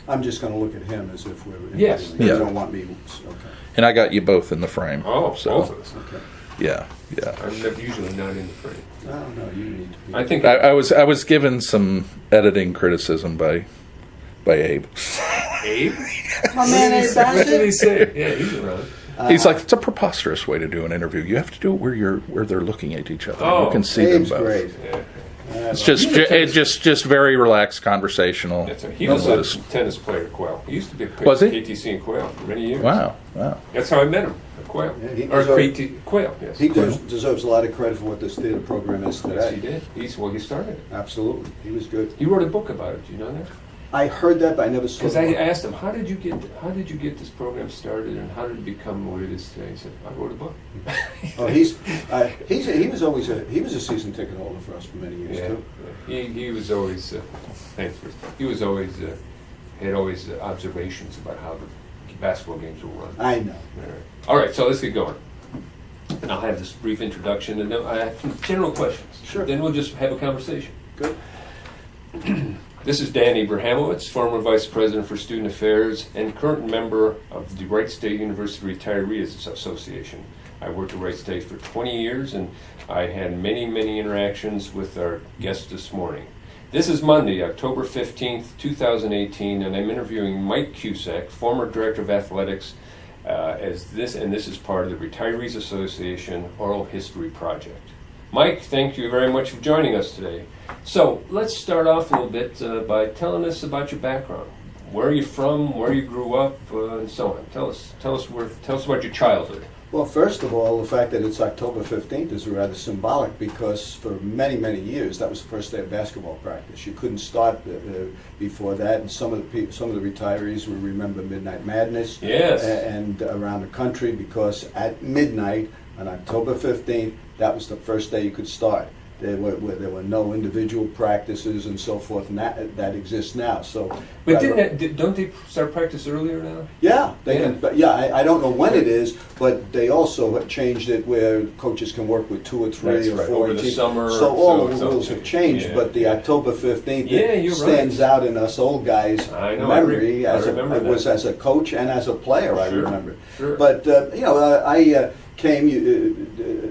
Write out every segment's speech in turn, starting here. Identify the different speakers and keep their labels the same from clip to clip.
Speaker 1: I'm just going to look at him as if we're
Speaker 2: Yes.
Speaker 1: You
Speaker 3: Yeah.
Speaker 1: don't want me. Okay.
Speaker 3: And I got you both in the frame.
Speaker 2: Oh,
Speaker 3: so,
Speaker 2: both of us.
Speaker 1: Okay.
Speaker 3: Yeah.
Speaker 2: I'm usually not in the frame.
Speaker 1: No, you need to be.
Speaker 2: I think
Speaker 3: I was given some editing criticism by Abe.
Speaker 2: Abe?
Speaker 4: My man Abe
Speaker 2: What did he
Speaker 4: Bassett.
Speaker 2: say? Yeah, he's around.
Speaker 3: He's like, it's a preposterous way to do an interview. You have to do it where they're looking at each other.
Speaker 2: Oh,
Speaker 3: you can see
Speaker 1: Abe's
Speaker 3: them both.
Speaker 1: great.
Speaker 2: Yeah.
Speaker 3: It's just very relaxed, conversational.
Speaker 2: He was a tennis player at Quail. He used to be a
Speaker 3: Was he?
Speaker 2: KTC in Quail for many years.
Speaker 3: Wow.
Speaker 2: That's how I met him at Quail.
Speaker 1: Yeah, he
Speaker 2: or
Speaker 1: deserved-
Speaker 2: Quail, yes.
Speaker 1: He deserves a lot of credit for what this theater program is today.
Speaker 2: Yes, he did. He started it.
Speaker 1: Absolutely, he was good.
Speaker 2: He wrote a book about it. Do you know that?
Speaker 1: I heard that, but I never saw
Speaker 2: Because
Speaker 1: it.
Speaker 2: I asked him, how did you get this program started, and how did it become what it is today? He said, I wrote a book.
Speaker 1: Oh, he was always a season ticket holder for us for many years too.
Speaker 2: He was always thanks for he was always had observations about how the basketball games were run.
Speaker 1: I know.
Speaker 2: All right, so let's get going. And I'll have this brief introduction, and then I have some general questions.
Speaker 1: Sure.
Speaker 2: Then we'll just have a conversation.
Speaker 1: Good.
Speaker 2: This is Dan Abrahamowitz, former Vice President for Student Affairs and current member of the Wright State University Retirees Association. I worked at Wright State for 20 years, and I had many, many interactions with our guest this morning. This is Monday, October 15th, 2018, and I'm interviewing Mike Cusack, former Director of Athletics, this is part of the Retirees Association Oral History Project. Mike, thank you very much for joining us today. So let's start off a little bit by telling us about your background. Where are you from? Where you grew up, and so on. Tell us about your childhood.
Speaker 1: Well, first of all, the fact that it's October 15th is rather symbolic because for many, many years that was the first day of basketball practice. You couldn't start before that, and some of the retirees will remember Midnight Madness.
Speaker 2: Yes.
Speaker 1: And around the country, because at midnight on October 15th, that was the first day you could start. There were no individual practices and so forth, and that exists now. So,
Speaker 2: But don't they start practice earlier now?
Speaker 1: yeah, they can. But yeah, I don't know when it is, but they also have changed it where coaches can work with 2 or 3
Speaker 2: That's
Speaker 1: or
Speaker 2: right,
Speaker 1: 4
Speaker 2: over the
Speaker 1: teams.
Speaker 2: summer,
Speaker 1: So all
Speaker 2: so
Speaker 1: of the rules have changed,
Speaker 2: yeah,
Speaker 1: but the
Speaker 2: yeah.
Speaker 1: October 15th
Speaker 2: You're
Speaker 1: stands out in us old guys'
Speaker 2: I know,
Speaker 1: memory
Speaker 2: I
Speaker 1: as
Speaker 2: remember
Speaker 1: it was
Speaker 2: that.
Speaker 1: as a coach and as a player. I
Speaker 2: Sure,
Speaker 1: remember.
Speaker 2: sure.
Speaker 1: But I came.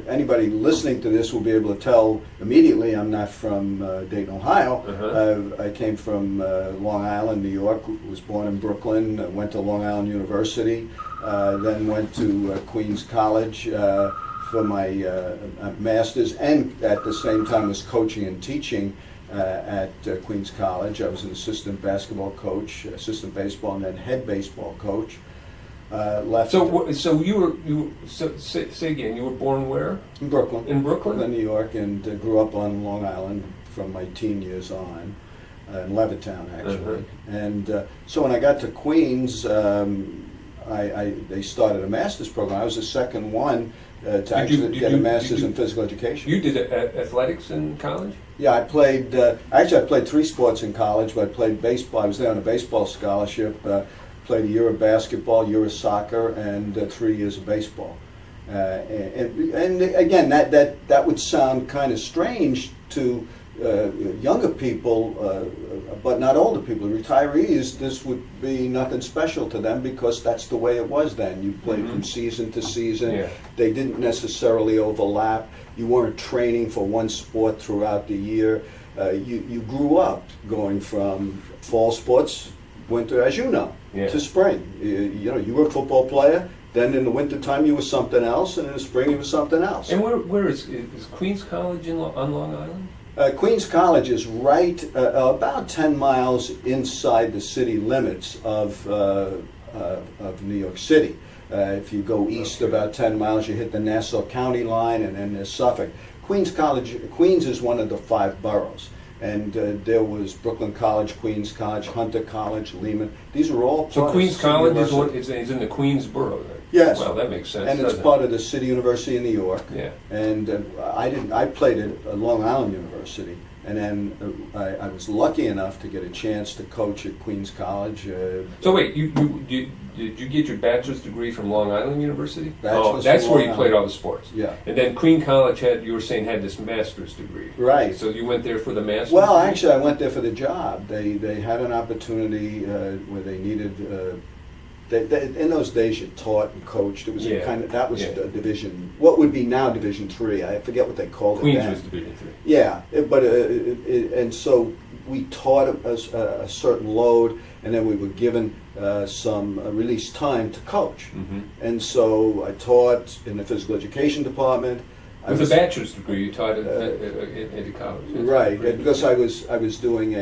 Speaker 1: Anybody listening to this will be able to tell immediately. I'm not from Dayton, Ohio.
Speaker 2: Uh-huh.
Speaker 1: I came from Long Island, New York. Was born in Brooklyn. Went to Long Island University. Then went to Queens College for my master's, and at the same time was coaching and teaching at Queens College. I was an assistant basketball coach, assistant baseball, and then head baseball coach. Left
Speaker 2: So you were say again. You were born where?
Speaker 1: in Brooklyn.
Speaker 2: In Brooklyn?
Speaker 1: New York, and grew up on Long Island from my teen years on, in Levittown actually. And so when I got to Queens, they started a master's program. I was the second one to get a master's in physical education.
Speaker 2: You did athletics in college?
Speaker 1: Yeah, I played. I played 3 sports in college, but I played baseball. I was there on a baseball scholarship. Played a year of basketball, a year of soccer, and 3 years of baseball. And again, that would sound kind of strange to younger people, but not older people. Retirees, this would be nothing special to them because that's the way it was then. You played from season to season.
Speaker 2: Yeah.
Speaker 1: They didn't necessarily overlap. You weren't training for one sport throughout the year. You grew up going from fall sports, winter, as you know, to spring. You were a football player. Then in the wintertime you were something else, and in the spring you were something else.
Speaker 2: And where is Queens College on Long Island?
Speaker 1: Queens College is right about 10 miles inside the city limits of New York City. If you go east about 10 miles, you hit the Nassau County line, and then there's Suffolk. Queens is one of the 5 boroughs. And there was Brooklyn College, Queens College, Hunter College, Lehman. These are all
Speaker 2: So
Speaker 1: part
Speaker 2: Queens
Speaker 1: of
Speaker 2: College
Speaker 1: University.
Speaker 2: is in the Queensboro, right?
Speaker 1: Yes.
Speaker 2: Well, that makes sense.
Speaker 1: And it's
Speaker 2: doesn't
Speaker 1: part of the City University in New York.
Speaker 2: it? Yeah.
Speaker 1: And I played at Long Island University, and then I was lucky enough to get a chance to coach at Queens College.
Speaker 2: So wait, did you get your bachelor's degree from Long Island University?
Speaker 1: Bachelor's
Speaker 2: that's
Speaker 1: from
Speaker 2: where you
Speaker 1: Long
Speaker 2: played
Speaker 1: Island.
Speaker 2: all the sports.
Speaker 1: Yeah.
Speaker 2: And then Queen College you were saying, had this master's degree.
Speaker 1: Right.
Speaker 2: So you went there for the master's
Speaker 1: Well,
Speaker 2: degree?
Speaker 1: actually, I went there for the job. They had an opportunity where they needed. In those days, you taught and coached. It was a
Speaker 2: Yeah.
Speaker 1: that was
Speaker 2: Yeah.
Speaker 1: a division. What would be now Division III? I forget what they called
Speaker 2: Queens
Speaker 1: it then.
Speaker 2: was Division III.
Speaker 1: Yeah, and so we taught a certain load, and then we were given some release time to coach.
Speaker 2: Mm-hmm.
Speaker 1: And so I taught in the physical education department.
Speaker 2: With a bachelor's degree, you taught at the college.
Speaker 1: Right, because I was doing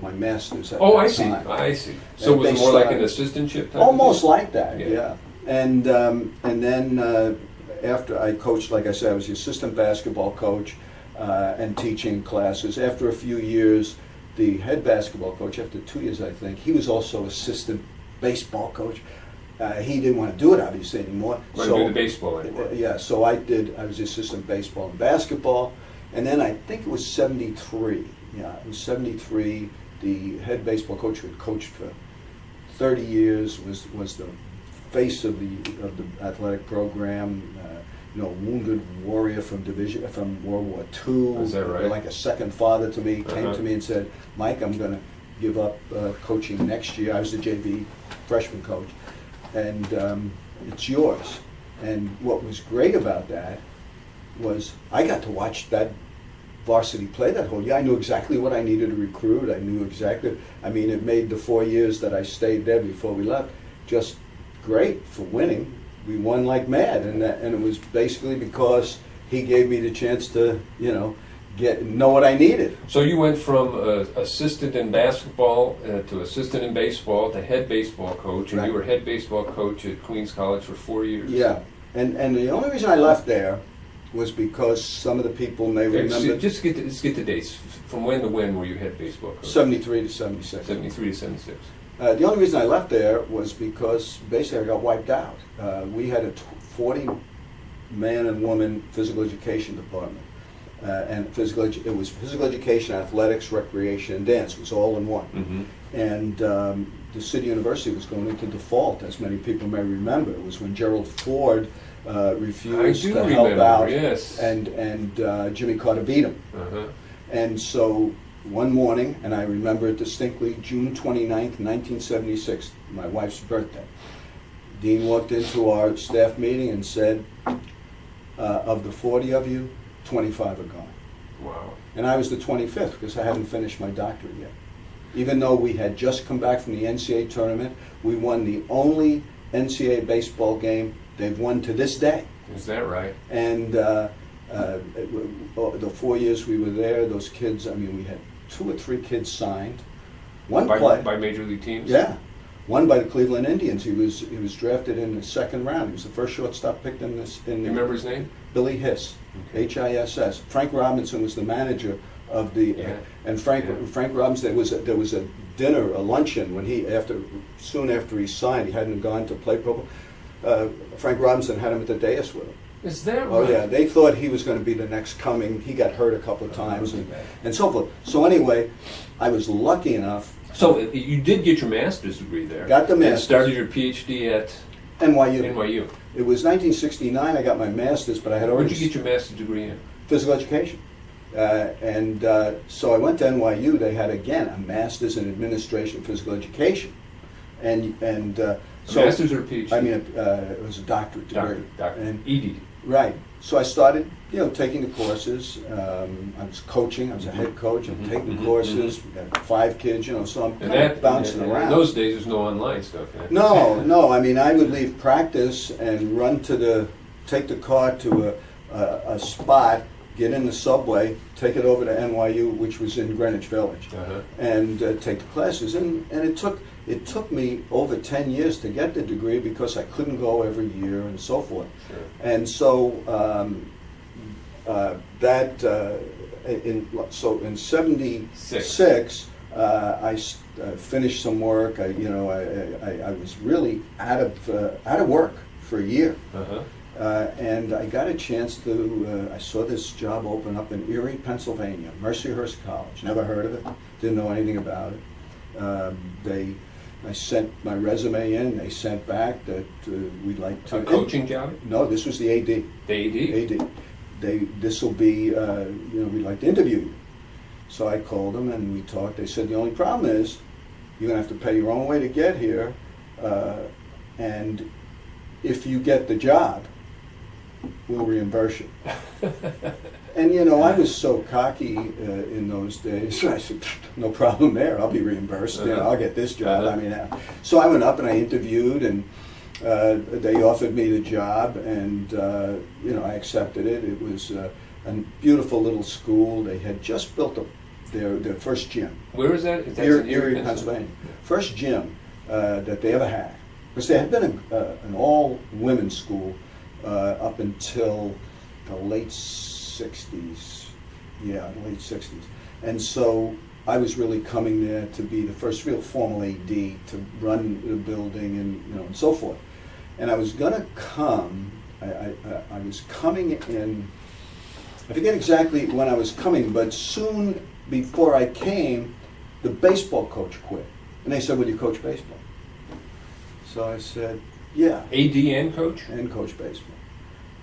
Speaker 1: my master's at
Speaker 2: Oh,
Speaker 1: that
Speaker 2: I see.
Speaker 1: time.
Speaker 2: I see. So
Speaker 1: And
Speaker 2: was
Speaker 1: they
Speaker 2: it more like an
Speaker 1: started-
Speaker 2: assistantship type?
Speaker 1: Almost
Speaker 2: of
Speaker 1: like that,
Speaker 2: Yeah.
Speaker 1: yeah. And then after I coached, like I said, I was the assistant basketball coach and teaching classes. After a few years, the head basketball coach, after 2 years, I think, he was also assistant baseball coach. He didn't want to do it, obviously, anymore.
Speaker 2: thing? Do the baseball anymore.
Speaker 1: Yeah, so I was assistant baseball and basketball. And then I think it was 73. Yeah, it was 73. The head baseball coach who had coached for 30 years was the face of the athletic program. Wounded warrior from World War II.
Speaker 2: Is that right?
Speaker 1: Like a second father to me. Came
Speaker 2: Uh-huh.
Speaker 1: to me and said, "Mike, I'm going to give up coaching next year." I was the JV freshman coach, and it's yours. And what was great about that was I got to watch that varsity play that whole year. I knew exactly what I needed to recruit. I knew exactly. I mean, it made the 4 years that I stayed there before we left just great for winning. We won like mad, and it was basically because he gave me the chance to, know what I needed.
Speaker 2: So you went from assistant in basketball to assistant in baseball to head baseball coach, and
Speaker 1: Right.
Speaker 2: you were head baseball coach at Queens College for 4 years.
Speaker 1: Yeah, and the only reason I left there was because some of the people may remember
Speaker 2: Let's get the dates. From when to when were you head baseball coach?
Speaker 1: 73 to 76.
Speaker 2: 73 to 76.
Speaker 1: The only reason I left there was because basically I got wiped out. We had a 40 man and woman physical education department. And it was physical education, athletics, recreation, and dance. It was all in one.
Speaker 2: Mm-hmm.
Speaker 1: And the City University was going into default, as many people may remember. It was when Gerald Ford refused to help
Speaker 2: remember,
Speaker 1: out,
Speaker 2: yes.
Speaker 1: and Jimmy Carter beat him.
Speaker 2: Uh-huh.
Speaker 1: And so one morning, and I remember it distinctly, June 29th, 1976, my wife's birthday, Dean walked into our staff meeting and said, of the 40 of you, 25 are gone.
Speaker 2: Wow.
Speaker 1: And I was the 25th because I hadn't finished my doctorate yet. Even though we had just come back from the NCAA tournament, we won the only NCAA baseball game they've won to this day.
Speaker 2: Is that right?
Speaker 1: And the 4 years we were there, those kids, we had 2 or 3 kids signed. One
Speaker 2: By major league teams?
Speaker 1: yeah. One by the Cleveland Indians. He was drafted in the second round. He was the first shortstop picked in this.
Speaker 2: You remember his name?
Speaker 1: Billy Hiss,
Speaker 2: Okay.
Speaker 1: Hiss. Frank Robinson was the manager of the.
Speaker 2: Yeah.
Speaker 1: And Frank Robinson. There was a dinner, a luncheon when soon after he signed. He hadn't gone to play pro. Frank Robinson had him at the dais with him.
Speaker 2: Is that right?
Speaker 1: Oh yeah, they thought he was going to be the next coming. He got hurt a couple of times and so forth. So anyway, I was lucky enough.
Speaker 2: So you did get your master's degree there.
Speaker 1: Got the master's.
Speaker 2: And started your PhD at
Speaker 1: NYU.
Speaker 2: NYU.
Speaker 1: It was 1969. I got my master's, but I had
Speaker 2: Where'd
Speaker 1: already
Speaker 2: you get your master's degree in?
Speaker 1: physical education. So I went to NYU. They had again a master's in administration of physical education, and so
Speaker 2: Master's or PhD?
Speaker 1: it was a doctorate degree.
Speaker 2: Doctor.
Speaker 1: And,
Speaker 2: ED.
Speaker 1: right. So I started, taking the courses. I was coaching. I was a head coach. I'm taking the courses. We got 5 kids, so I'm
Speaker 2: And
Speaker 1: kind of bouncing
Speaker 2: in
Speaker 1: around.
Speaker 2: those days, there's no online stuff. Yeah?
Speaker 1: No. I would leave practice and run take the car to a spot, get in the subway, take it over to NYU, which was in Greenwich Village,
Speaker 2: Uh-huh.
Speaker 1: and take the classes. And it took me over 10 years to get the degree because I couldn't go every year and so forth.
Speaker 2: Sure.
Speaker 1: And so in '76, I finished some work. I was really out of work for a year.
Speaker 2: Uh-huh.
Speaker 1: And I got a chance to, I saw this job open up in Erie, Pennsylvania, Mercyhurst College. Never heard of it, didn't know anything about it. I sent my resume in, they sent back that we'd like to...
Speaker 2: A coaching job?
Speaker 1: No, this was the AD.
Speaker 2: The AD?
Speaker 1: This will be, we'd like to interview you. So I called them and we talked. They said, the only problem is you're going to have to pay your own way to get here. And if you get the job, we'll reimburse you. And I was so cocky in those days. I said, no problem there. I'll be reimbursed. I'll get this job. So I went up and I interviewed, and they offered me the job, and I accepted it. It was a beautiful little school. They had just built their first gym.
Speaker 2: Where is that? That's
Speaker 1: Erie, Pennsylvania. First gym that they ever had, because they had been an all-women's school up until the late 60s. Yeah, late 60s. And so I was really coming there to be the first real formal AD, to run the building and so forth. And I was going to come, I was coming in, I forget exactly when I was coming, but soon before I came, the baseball coach quit. And they said, will you coach baseball? So I said, yeah.
Speaker 2: AD and coach?
Speaker 1: And coach baseball.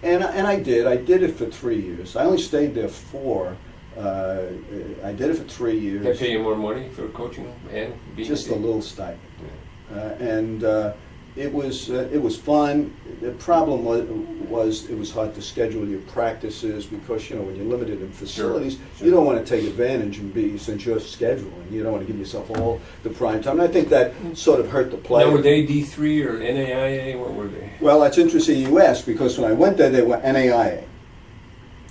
Speaker 1: And I did. I did it for 3 years. I only stayed there 4. I did it for 3 years.
Speaker 2: They pay you more money for coaching and being
Speaker 1: just a little stipend.
Speaker 2: Yeah.
Speaker 1: And it was fun. The problem was it was hard to schedule your practices because when you're limited in facilities,
Speaker 2: Sure.
Speaker 1: You don't want to take advantage and since you're scheduling, you don't want to give yourself all the prime time. And I think that sort of hurt the player.
Speaker 2: Now, were they D3 or NAIA? What were they?
Speaker 1: Well, it's interesting you ask, because when I went there, they were NAIA.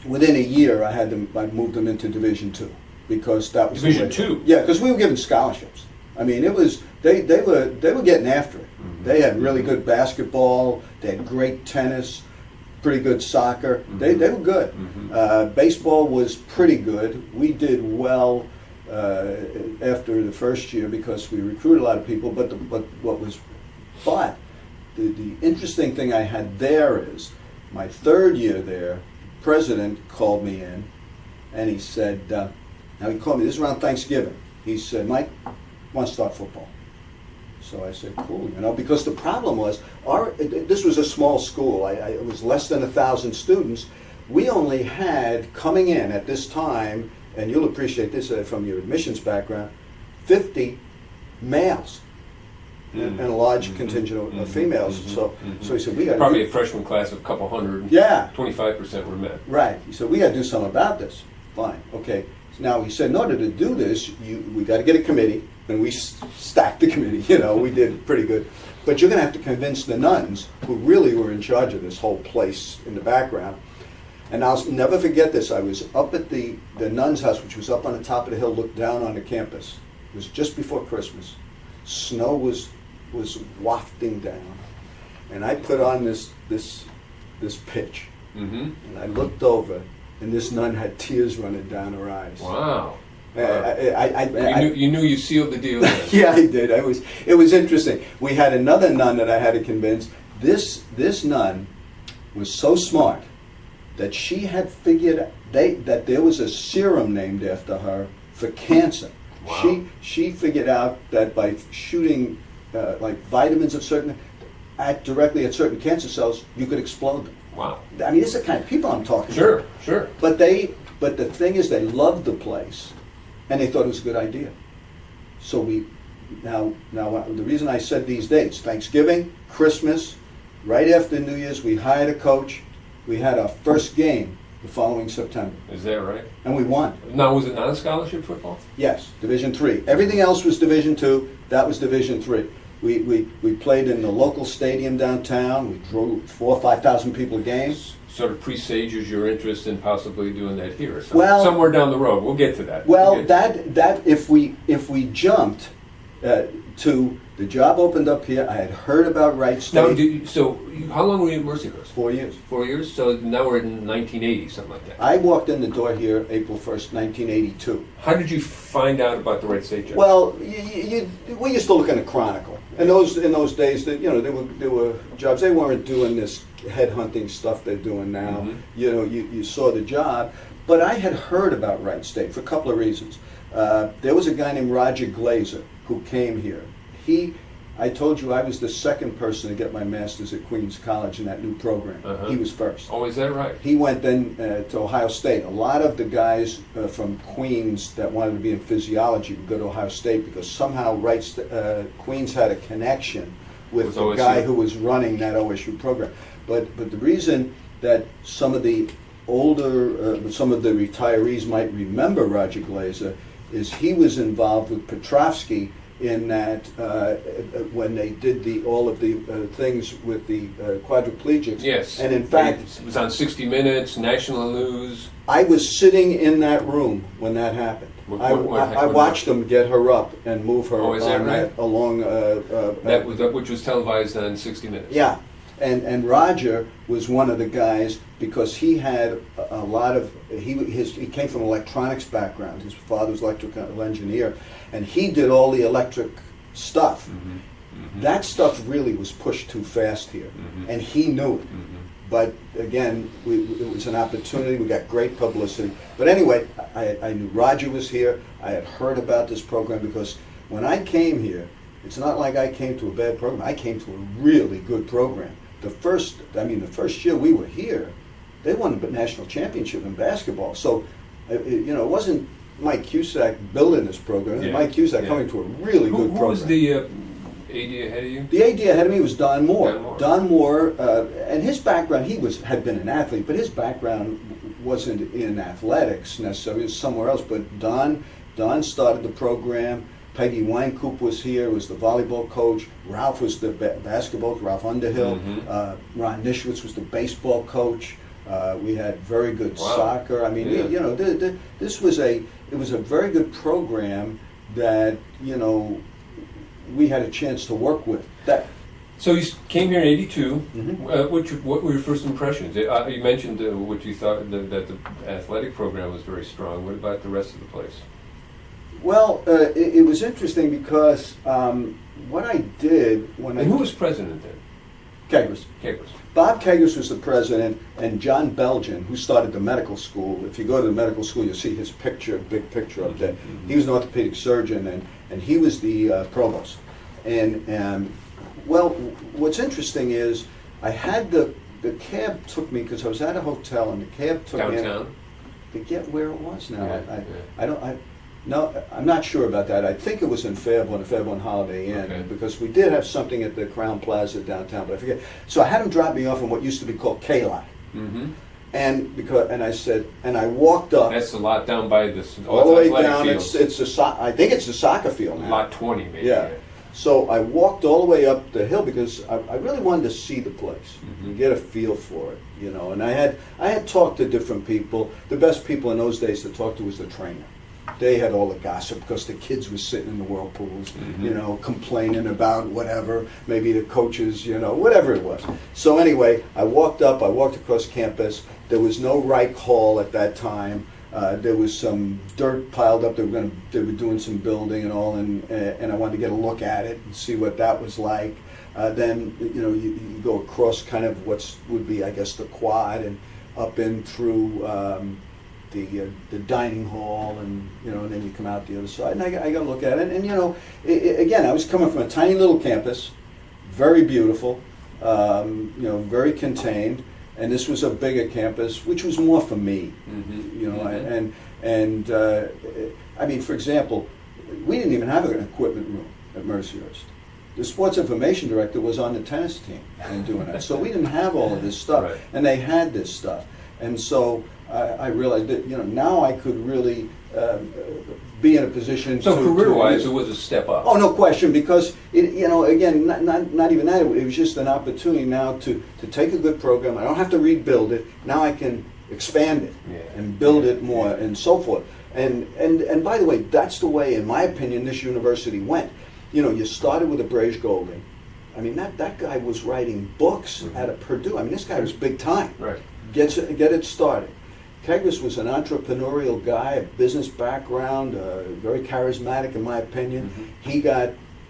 Speaker 1: Within a year, I moved them into Division II, because that was
Speaker 2: Division II?
Speaker 1: Yeah, because we were given scholarships. I mean, it was they were getting after it. Mm-hmm. They had really good basketball. They had great tennis, pretty good soccer. Mm-hmm. They were good. Mm-hmm. Baseball was pretty good. We did well after the first year because we recruited a lot of people. But the interesting thing I had there is my third year there, president called me in, and he said, now he called me, this is around Thanksgiving. He said, Mike, I want to start football. So I said, cool, because the problem was, this was a small school. It was less than 1,000 students. We only had, coming in at this time, and you'll appreciate this from your admissions background, 50 males. And a large contingent of females. So he said, we got
Speaker 2: probably a freshman class of a couple hundred.
Speaker 1: Yeah.
Speaker 2: 25% were men.
Speaker 1: Right. He said, we got to do something about this. Fine. Okay. Now he said, in order to do this, we got to get a committee, and we stacked the committee. We did pretty good. But you're going to have to convince the nuns, who really were in charge of this whole place in the background. And I'll never forget this. I was up at the nuns' house, which was up on the top of the hill, looked down on the campus. It was just before Christmas. Snow was wafting down, and I put on this pitch,
Speaker 2: and
Speaker 1: I looked over, and this nun had tears running down her eyes.
Speaker 2: Wow!
Speaker 1: You
Speaker 2: knew you sealed the deal.
Speaker 1: Yeah, I did. It was interesting. We had another nun that I had to convince. This nun was so smart that she had figured that there was a serum named after her for cancer.
Speaker 2: Wow.
Speaker 1: She figured out that by shooting like vitamins of directly at certain cancer cells, you could explode them.
Speaker 2: Wow.
Speaker 1: I mean, this is the kind of people I'm talking
Speaker 2: about.
Speaker 1: Sure.
Speaker 2: Sure.
Speaker 1: But the thing is, they loved the place, and they thought it was a good idea. So now the reason I said these dates: Thanksgiving, Christmas, right after New Year's, we hired a coach. We had our first game the following September.
Speaker 2: Is that right?
Speaker 1: And we won.
Speaker 2: Now, was it non-scholarship football?
Speaker 1: Yes, Division III. Everything else was Division II. That was Division III. We played in the local stadium downtown. We drove 4,000 or 5,000 people a game.
Speaker 2: Sort of presages your interest in possibly doing that here.
Speaker 1: Well,
Speaker 2: somewhere down the road. We'll get to that.
Speaker 1: Well, that if we jumped to the job opened up here, I had heard about Wright State.
Speaker 2: So how long were you at Mercyhurst?
Speaker 1: 4 years.
Speaker 2: 4 years? So now we're in 1980, something like that.
Speaker 1: I walked in the door here April 1st, 1982.
Speaker 2: How did you find out about the Wright State job?
Speaker 1: Well, we used to look in the Chronicle, And in those days, that there were jobs. They weren't doing this headhunting stuff they're doing now.
Speaker 2: Mhm.
Speaker 1: You saw the job, but I had heard about Wright State for a couple of reasons. There was a guy named Roger Glazer who came here. I told you I was the second person to get my master's at Queens College in that new program.
Speaker 2: Uh-huh.
Speaker 1: He was first.
Speaker 2: Oh, is that right?
Speaker 1: He went then to Ohio State. A lot of the guys from Queens that wanted to be in physiology would go to Ohio State because somehow Queens had a connection with the
Speaker 2: OSU.
Speaker 1: guy who was running that OSU program. But the reason that some of the retirees might remember Roger Glazer is he was involved with Petrovsky in that when they did all of the things with the quadriplegics.
Speaker 2: Yes.
Speaker 1: And in fact,
Speaker 2: it was on 60 Minutes, National News.
Speaker 1: I was sitting in that room when that happened. I watched them get her up and move her
Speaker 2: Oh, is that right?
Speaker 1: along.
Speaker 2: Which was televised on 60 Minutes.
Speaker 1: Yeah, and Roger was one of the guys because he had a lot of he came from an electronics background. His father was an electrical engineer, and he did all the electric stuff.
Speaker 2: Mm-hmm. Mm-hmm.
Speaker 1: That stuff really was pushed too fast here,
Speaker 2: Mm-hmm.
Speaker 1: and he knew it.
Speaker 2: Mm-hmm.
Speaker 1: But again, it was an opportunity. We got great publicity. But anyway, I knew Roger was here. I had heard about this program because when I came here, it's not like I came to a bad program. I came to a really good program. The first year we were here, they won the national championship in basketball. So, it wasn't Mike Cusack building this program. It was Mike Cusack coming to a really good program.
Speaker 2: Who was the AD ahead of you?
Speaker 1: The AD ahead of me was Don Moore.
Speaker 2: Don Moore.
Speaker 1: And his background, had been an athlete, but his background wasn't in athletics necessarily. It was somewhere else. But Don started the program. Peggy Weinkoop was here, was the volleyball coach. Ralph was the basketball coach, Ralph Underhill.
Speaker 2: Mm-hmm.
Speaker 1: Ron Nischwitz was the baseball coach. We had very good
Speaker 2: Wow.
Speaker 1: soccer. I mean, this was a very good program that, we had a chance to work with.
Speaker 2: So you came here in '82.
Speaker 1: Mhm.
Speaker 2: What were your first impressions? You mentioned what you thought that the athletic program was very strong. What about the rest of the place?
Speaker 1: Well, it was interesting because what I did when
Speaker 2: And who was president then?
Speaker 1: Kegers.
Speaker 2: Capers.
Speaker 1: Bob Kegers was the president, and John Belgian, who started the medical school. If you go to the medical school, you'll see his big picture up there.
Speaker 2: Mhm.
Speaker 1: He was an orthopedic surgeon, and he was the provost. And well, what's interesting is I had the cab took me because I was at a hotel, and the cab took me.
Speaker 2: Downtown?
Speaker 1: I forget where it was now.
Speaker 2: Yeah,
Speaker 1: No, I'm not sure about that. I think it was in Fairborn, the Fairborn Holiday Inn,
Speaker 2: Okay.
Speaker 1: because we did have something at the Crown Plaza downtown, but I forget. So I had him drop me off in what used to be called K-Lot,
Speaker 2: Mm-hmm.
Speaker 1: and I walked up
Speaker 2: That's the lot down by the
Speaker 1: all the way
Speaker 2: athletic
Speaker 1: down.
Speaker 2: fields.
Speaker 1: I think it's the soccer field now.
Speaker 2: Lot 20, maybe.
Speaker 1: Yeah. So I walked all the way up the hill because I really wanted to see the place and get a feel for it, And I had talked to different people. The best people in those days to talk to was the trainer. They had all the gossip because the kids were sitting in the whirlpools, complaining about whatever, maybe the coaches, whatever it was. So anyway, I walked across campus. There was no Reich Hall at that time. There was some dirt piled up. They were doing some building and all, and I wanted to get a look at it and see what that was like. Then you go across kind of would be, I guess, the quad and up in through the dining hall, and then you come out the other side. And I got to look at it. And again, I was coming from a tiny little campus, very beautiful, very contained. And this was a bigger campus, which was more for me, I mean, for example, we didn't even have an equipment room at Mercyhurst. The sports information director was on the tennis team and doing that, so we didn't have all of this stuff,
Speaker 2: Right.
Speaker 1: and they had this stuff, and so I realized that now I could really be in a position.
Speaker 2: So
Speaker 1: to
Speaker 2: career-wise, it was a step up.
Speaker 1: Oh, no question, because again, not even that. It was just an opportunity now to take a good program. I don't have to rebuild it. Now I can expand it and build it more and so forth. And by the way, that's the way, in my opinion, this university went. You started with a Brage Golding. I mean, that guy was writing books out of Purdue. I mean, this guy was big time.
Speaker 2: Right.
Speaker 1: Get it started. Kegers was an entrepreneurial guy, a business background, very charismatic in my opinion. He got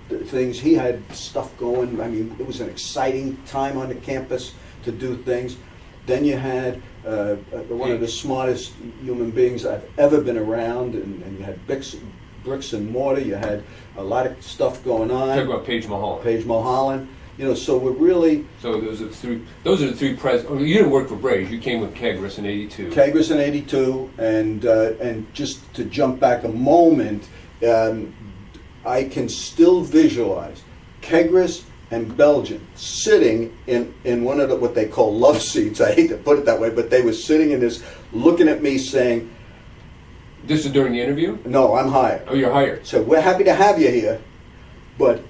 Speaker 1: things. He had stuff going. I mean, it was an exciting time on the campus to do things. Then you had one of the smartest human beings I've ever been around, and you had bricks and mortar. You had a lot of stuff going on.
Speaker 2: Talk about Paige Mulholland.
Speaker 1: Paige Mulholland. You know, so we're really...
Speaker 2: So those are the three presidents. Oh, you didn't work for Braze. You came with Kegris in '82.
Speaker 1: Kegris in '82, and just to jump back a moment, I can still visualize Kegris and Belgian sitting in one of what they call love seats. I hate to put it that way, but they were sitting in this, looking at me saying...
Speaker 2: This is during the interview?
Speaker 1: No, I'm hired.
Speaker 2: Oh, you're hired.
Speaker 1: So we're happy to have you here, but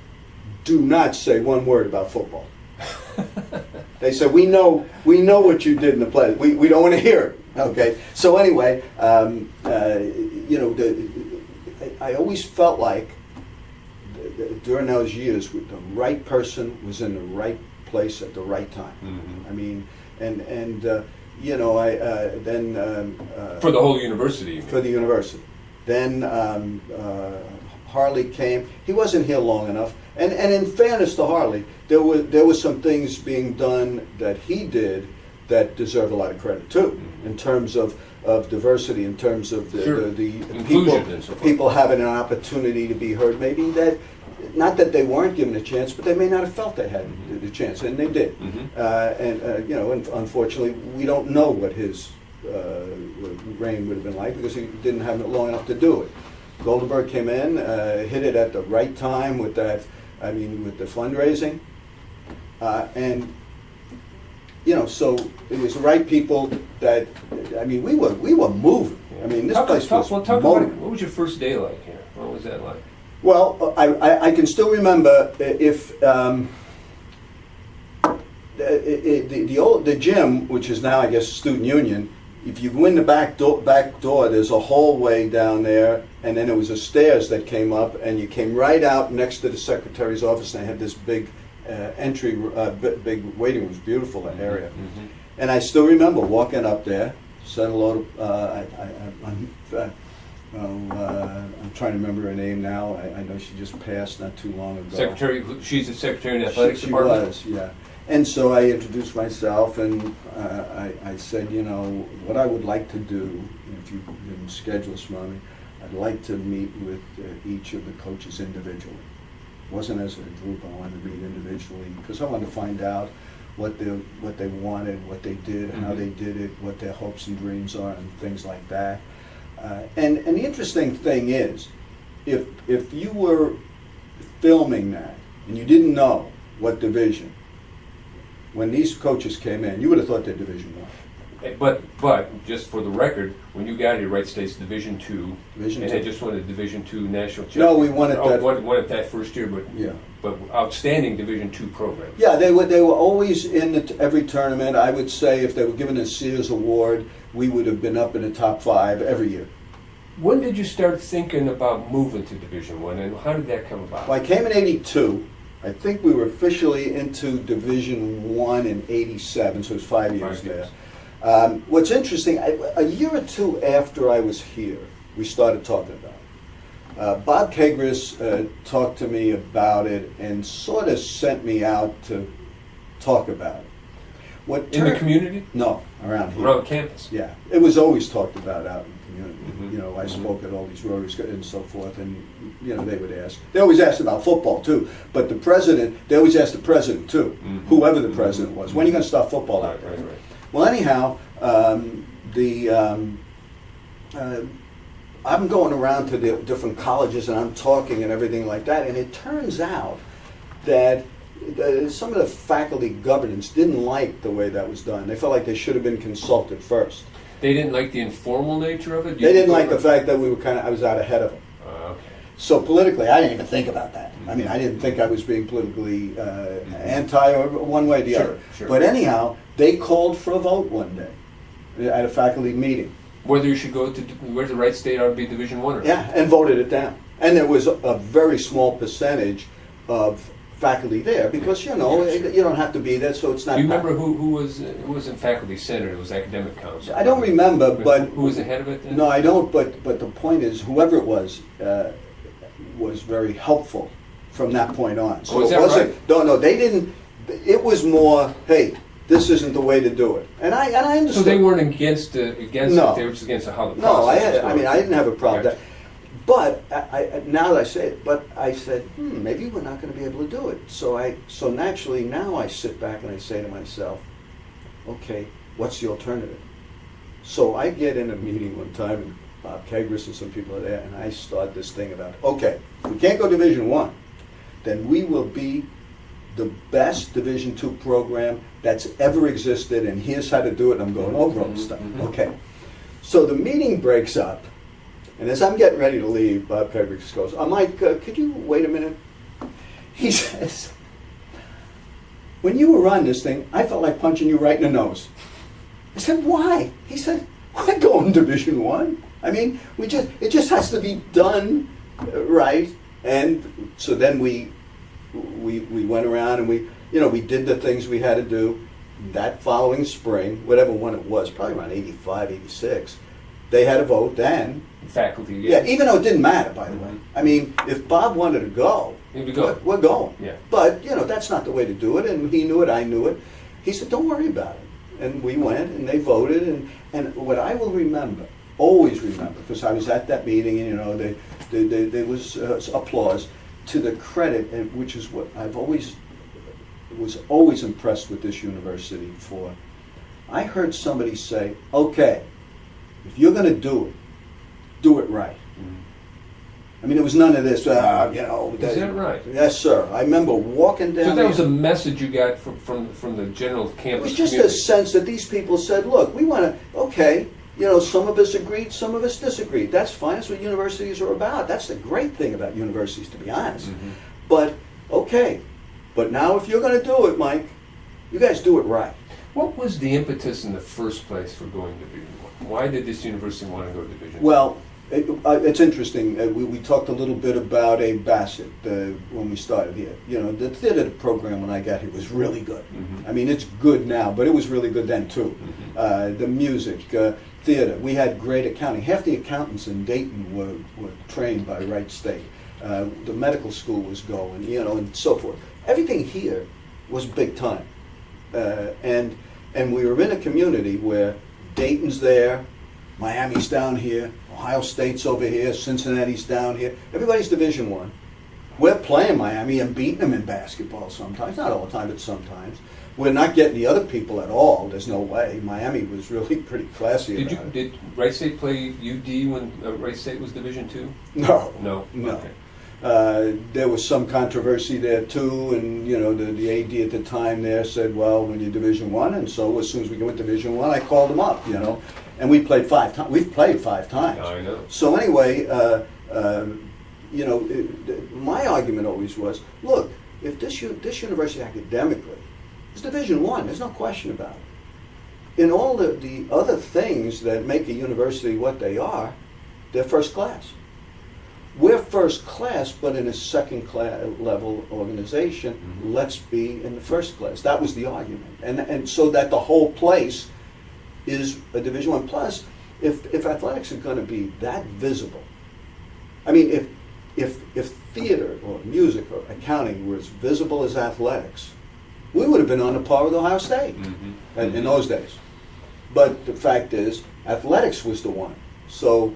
Speaker 1: do not say one word about football. They said, we know what you did in the play. We don't want to hear it. Okay. So anyway, you know, I always felt like during those years, the right person was in the right place at the right time.
Speaker 2: Mm-hmm.
Speaker 1: I mean, and you know, then
Speaker 2: for the whole university. You mean?
Speaker 1: For the university. Then Harley came. He wasn't here long enough. And in fairness to Harley, there were some things being done that he did that deserve a lot of credit too,
Speaker 2: mm-hmm.
Speaker 1: in terms of diversity, in terms of the
Speaker 2: inclusion and so forth.
Speaker 1: People having an opportunity to be heard. Maybe that, not that they weren't given a chance, but they may not have felt they had
Speaker 2: mm-hmm.
Speaker 1: the chance, and they did.
Speaker 2: Mm-hmm.
Speaker 1: You know, and unfortunately, we don't know what his reign would have been like because he didn't have it long enough to do it. Goldenberg came in, hit it at the right time with that. I mean, with the fundraising, and you know, so it was the right people that. I mean, we were moving. I mean, this place was
Speaker 2: talk about
Speaker 1: moving.
Speaker 2: what was your first day like here? What was that like?
Speaker 1: Well, I can still remember if the gym, which is now I guess Student Union. If you go in the back door, there's a hallway down there, and then there was a stairs that came up, and you came right out next to the secretary's office, and they had this big entry, big waiting room. It was beautiful, that area.
Speaker 2: Mm-hmm.
Speaker 1: And I still remember walking up there, said hello to, I'm trying to remember her name now. I know she just passed not too long ago.
Speaker 2: Secretary, she's the secretary in the athletics
Speaker 1: She
Speaker 2: department?
Speaker 1: was, yeah. And so I introduced myself, and I said, you know, what I would like to do, if you can schedule this for me, I'd like to meet with each of the coaches individually. It wasn't as a group, I wanted to meet individually, because I wanted to find out what they wanted, what they did, how they did it, what their hopes and dreams are, and things like that. And the interesting thing is, if you were filming that, and you didn't know what division, when these coaches came in, you would have thought they're Division I.
Speaker 2: But just for the record, when you got here, Wright State's Division II,
Speaker 1: Division
Speaker 2: and
Speaker 1: II.
Speaker 2: they just won a Division II national championship.
Speaker 1: No, we won it that.
Speaker 2: Won it that first year, but
Speaker 1: Yeah.
Speaker 2: but outstanding Division II program.
Speaker 1: Yeah, they were always in every tournament. I would say if they were given a Sears Award, we would have been up in the top 5 every year.
Speaker 2: When did you start thinking about moving to Division I, and how did that come about?
Speaker 1: Well, I came in '82. I think we were officially into Division I in '87, so it was 5 years
Speaker 2: 5 years.
Speaker 1: there. What's interesting, a year or two after I was here, we started talking about it. Bob Kegris talked to me about it and sort of sent me out to talk about it.
Speaker 2: In the community?
Speaker 1: No, around here.
Speaker 2: Around campus?
Speaker 1: Yeah, it was always talked about out in the community.
Speaker 2: Mhm.
Speaker 1: You know, I
Speaker 2: Mhm.
Speaker 1: spoke at all these Rotaries and so forth, and you know, they would ask. They always asked about football too, but the president, they always asked the president too,
Speaker 2: Mhm.
Speaker 1: whoever the president was. When are you going to start football out there?
Speaker 2: Right.
Speaker 1: Well, anyhow, I'm going around to the different colleges and I'm talking and everything like that, and it turns out that some of the faculty governance didn't like the way that was done. They felt like they should have been consulted first.
Speaker 2: They didn't like the informal nature of it?
Speaker 1: They didn't like the fact that I was out ahead of them.
Speaker 2: Okay.
Speaker 1: So politically, I didn't even think about that. I mean, I didn't think I was being politically anti or one way or the other.
Speaker 2: Sure.
Speaker 1: But anyhow, they called for a vote one day at a faculty meeting.
Speaker 2: Whether you should go to, whether the Wright State ought to be Division I or not?
Speaker 1: Yeah, and voted it down. And there was a very small percentage of faculty there because, you know,
Speaker 2: Sure.
Speaker 1: you don't have to be there, so it's not.
Speaker 2: Do you remember who was in faculty senate? It was academic council.
Speaker 1: I don't remember, but
Speaker 2: who was the head of it then?
Speaker 1: No, I don't. But the point is, whoever it was very helpful from that point on. So
Speaker 2: Oh, is
Speaker 1: it
Speaker 2: that
Speaker 1: wasn't.
Speaker 2: right?
Speaker 1: No, they didn't. It was more, hey, this isn't the way to do it, and I understood.
Speaker 2: So they weren't against
Speaker 1: No.
Speaker 2: it. They were just against how the process
Speaker 1: No,
Speaker 2: was
Speaker 1: I
Speaker 2: going.
Speaker 1: mean, I didn't have a problem with
Speaker 2: Gotcha.
Speaker 1: that. But now that I say it, but I said, maybe we're not going to be able to do it. So naturally, now I sit back and I say to myself, okay, what's the alternative? So I get in a meeting one time, and Bob Kegris and some people are there, and I start this thing about, okay, if we can't go Division I, then we will be the best Division II program that's ever existed, and here's how to do it. And I'm going over all this stuff. Okay. So the meeting breaks up, and as I'm getting ready to leave, Bob Kegris goes, Mike, could you wait a minute? He says, when you were on this thing, I felt like punching you right in the nose. I said, why? He said, we're going Division I. I mean, it just has to be done right. And so then we went around and we did the things we had to do. That following spring, whatever one it was, probably around 85, 86, they had a vote then.
Speaker 2: Faculty.
Speaker 1: Yeah, even though it didn't matter, by the way. I mean, if Bob wanted to go,
Speaker 2: He'd go.
Speaker 1: we're going.
Speaker 2: Yeah.
Speaker 1: But, that's not the way to do it, and he knew it, I knew it. He said, don't worry about it. And we went, and they voted, and what I will remember, always remember, because I was at that meeting, and, there was applause, to the credit, and which is what I've was always impressed with this university for. I heard somebody say, okay, if you're going to do it right. I mean, there was none of this,
Speaker 2: Is that right?
Speaker 1: Yes, sir. I remember walking down.
Speaker 2: So that
Speaker 1: the-
Speaker 2: was a message you got from the general
Speaker 1: It
Speaker 2: campus
Speaker 1: was just
Speaker 2: community.
Speaker 1: a sense that these people said, look, we want to, okay, some of us agreed, some of us disagreed. That's fine. That's what universities are about. That's the great thing about universities, to be honest.
Speaker 2: Mhm.
Speaker 1: But, okay, but now if you're going to do it, Mike, you guys do it right.
Speaker 2: What was the impetus in the first place for going to Division I? Why did this university want to go to Division I?
Speaker 1: Well, it's interesting. We talked a little bit about Abe Bassett when we started here. The theater program when I got here was really good.
Speaker 2: Mhm.
Speaker 1: I mean, it's good now, but it was really good then too. The music, theater. We had great accounting. Half the accountants in Dayton were trained by Wright State. The medical school was going, and so forth. Everything here was big time. And we were in a community where Dayton's there, Miami's down here, Ohio State's over here, Cincinnati's down here. Everybody's Division I. We're playing Miami and beating them in basketball sometimes. Not all the time, but sometimes. We're not getting the other people at all. There's no way. Miami was really pretty classy about it.
Speaker 2: Did Wright State play UD when Wright State was Division II?
Speaker 1: No.
Speaker 2: No.
Speaker 1: No.
Speaker 2: Okay.
Speaker 1: There was some controversy there too, and the AD at the time there said, "Well, when you're Division I," and so as soon as we went to Division I, I called them up, and we played 5 times. We've played 5 times.
Speaker 2: I know.
Speaker 1: So anyway, my argument always was, look, if this university academically is Division I, there's no question about it. In all the other things that make a university what they are, they're first class. We're first class, but in a second class level organization,
Speaker 2: Mhm.
Speaker 1: let's be in the first class. That was the argument. And so that the whole place is a Division I. Plus, if athletics are going to be that visible, I mean, if theater or music or accounting were as visible as athletics, we would have been on the par with Ohio State in those days. But the fact is, athletics was the one. So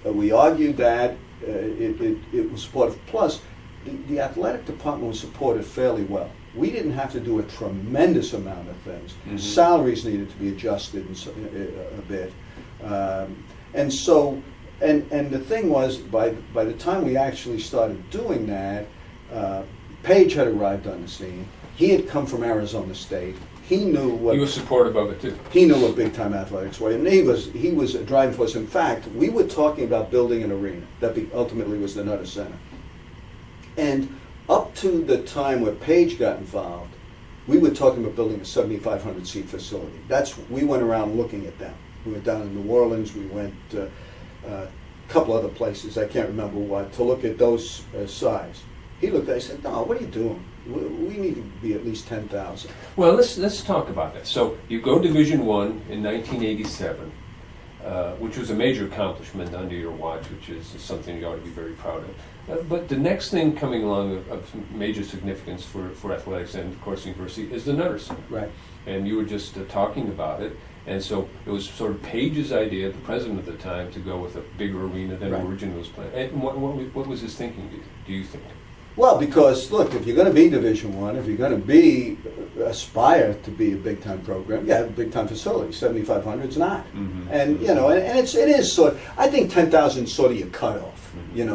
Speaker 1: we argued that it was supportive. Plus, the athletic department was supported fairly well. We didn't have to do a tremendous amount of things.
Speaker 2: Mhm.
Speaker 1: Salaries needed to be adjusted a bit. And so, and the thing was, by the time we actually started doing that, Page had arrived on the scene. He had come from Arizona State. He knew what
Speaker 2: He was supportive of it too.
Speaker 1: he knew what big time athletics were, and he was a driving force. In fact, we were talking about building an arena that ultimately was the Nutter Center. And up to the time where Page got involved, we were talking about building a 7,500 seat facility. We went around looking at them. We went down to New Orleans. We went a couple other places. I can't remember what to look at those size. He looked at it and said, "No, what are you doing? We need to be at least 10,000."
Speaker 2: Well, let's talk about that. So you go Division I in 1987. which was a major accomplishment under your watch, which is something you ought to be very proud of. But the next thing coming along of major significance for athletics and, of course, university is the Nutter Center.
Speaker 1: Right.
Speaker 2: And you were just talking about it. And so it was sort of Page's idea, the president at the time, to go with a bigger arena than
Speaker 1: Right.
Speaker 2: originally was planned. And what was his thinking, do you think?
Speaker 1: Well, because look, if you're going to be Division I, if you're going to be aspire to be a big time program, you have a big time facility. 7,500 is not,
Speaker 2: Mhm.
Speaker 1: and you know, and it is sort. I think 10,000 is sort of your cutoff.
Speaker 2: Mhm.
Speaker 1: You know,